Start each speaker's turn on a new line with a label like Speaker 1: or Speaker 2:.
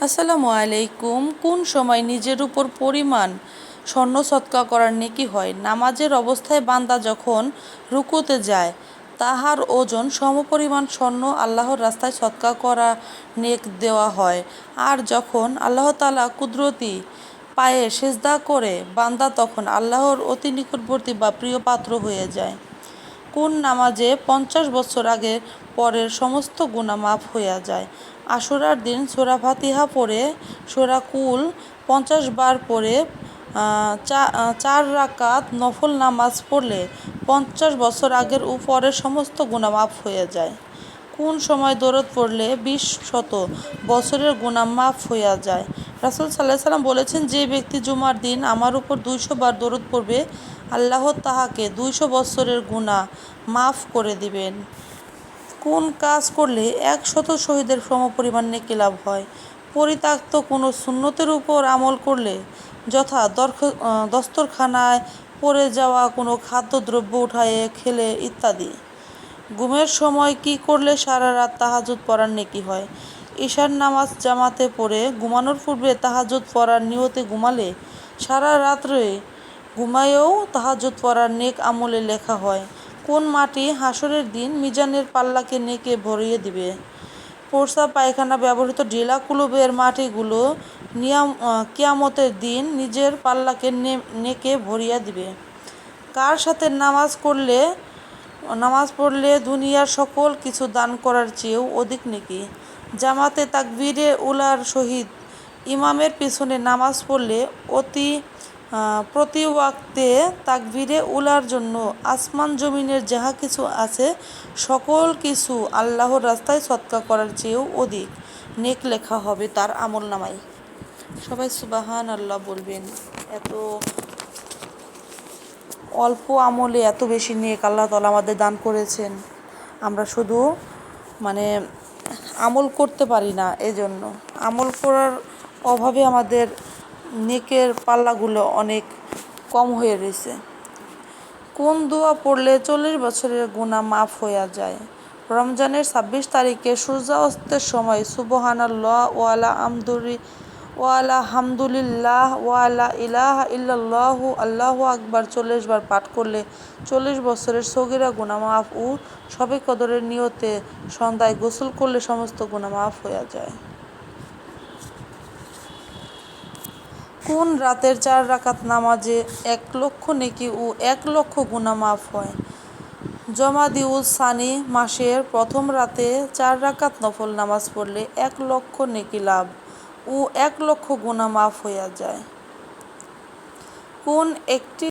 Speaker 1: আসসালামু আলাইকুম। কোন সময় নিজের উপর পরিমাণ স্বর্ণ সৎকা করার নেকি হয়? নামাজের অবস্থায় বান্দা যখন রুকুতে যায়, তাহার ওজন সমপরিমাণ স্বর্ণ আল্লাহর রাস্তায় সৎকা করা নেক দেওয়া হয়। আর যখন আল্লাহ তাআলা কুদরতি পায়ে সেজদা করে বান্দা তখন আল্লাহর অতি নিকটবর্তী বা প্রিয় পাত্র হয়ে যায়। কোন নামাজে 50 বছর আগের পরের সমস্ত গুনাহ মাফ হইয়া যায়? আশুরার দিন সূরা ফাতিহা পড়ে সূরা কুল 50 বার পড়ে 4 রাকাত নফল নামাজ পড়লে 50 বছর আগের ও পরের সমস্ত গুনাহ মাফ হয়ে যায়। কোন সময় দরুদ পড়লে 20 শত বছরের গুনাহ মাফ হইয়া যায়? রাসূল সাল্লাল্লাহু আলাইহি ওয়াসাল্লাম বলেছেন, যে ব্যক্তি জুমার দিন আমার উপর 200 বার দরুদ পড়বে, আল্লাহ তাহাকে 200 বছরের গুনাহ মাফ করে দিবেন। কোন কাজ করলে 100 শহীদের সমপরিমাণ নেকি লাভ হয়? পরিত্যক্ত কোনো সুন্নতের উপর আমল করলে, যথা দস্তরখানায় পড়ে যাওয়া কোনো খাদ্যদ্রব্য উঠায়ে খেলে ইত্যাদি। ঘুমের সময় কি করলে সারা রাত তাহাজ্জুদ পড়ার নেকি হয়? ঈশার নামাজ জামাতে পড়ে ঘুমানোর পূর্বে তাহাজ্জুদ পড়ার নিয়তে ঘুমালে সারা রাত্রে ঘুমায়েও তাহাজ্জুদ পড়ার নেক আমলে লেখা হয়। কোন মাটি হাসরের দিন মিজানের পাল্লাকে নেকে ভরিয়ে দিবে? প্রস্রাব পায়খানা ব্যবহৃত ঢিলা কুলুপের মাটিগুলো কিয়ামতের দিন নিজের পাল্লাকে নেকে ভরিয়া দিবে। কার সাথে নামাজ পড়লে দুনিয়ার সকল কিছু দান করার চেয়েও অধিক নেকি? জামাতে তাকবীরে উলার সহিত ইমামের পিছনে নামাজ পড়লে প্রতি ওয়াক্তে তাকবীরে উলার জন্য আসমান জমিনের যাহা কিছু আছে সকল কিছু আল্লাহর রাস্তায় সদকা করার চেয়েও অধিক নেক লেখা হবে তার আমলনামায়। সবাই সুবহানাল্লাহ বলবেন। এত অল্প আমলে এত বেশি নেক আল্লাহ তাআলা আমাদের দান করেছেন, আমরা শুধু আমল করতে পারি না। এজন্য আমল করার অভাবে আমাদের নেকের পাল্লাগুলো অনেক কম হয়ে রয়েছে। কোন দোয়া পড়লে 40 বছরের গুনাহ মাফ হইয়া যায়? রমজানের 26 তারিখে সূর্যাস্তের সময় সুবহানাল্লাহ ওয়ালা হামদুলিল্লাহ ওয়ালা ইলাহা ইল্লাল্লাহু আল্লাহু আকবার 40 বার পাঠ করলে 40 বছরের সগীরা গুনাহ মাফ ও শবে কদরের নিয়তে সন্ধ্যায় গোসল করলে সমস্ত গুনাহ মাফ হইয়া যায়। কোন রাতের 4 রাকাত নামাজে 1 লক্ষ নেকি ও 1 লক্ষ গুনাহ মাফ হয়? জমাদিউস সানি মাসের প্রথম রাতে 4 রাকাত নফল নামাজ পড়লে 1 লক্ষ নেকি লাভ ও 1 লক্ষ গুনাহ মাফ হইয়া যায়। কোন একটি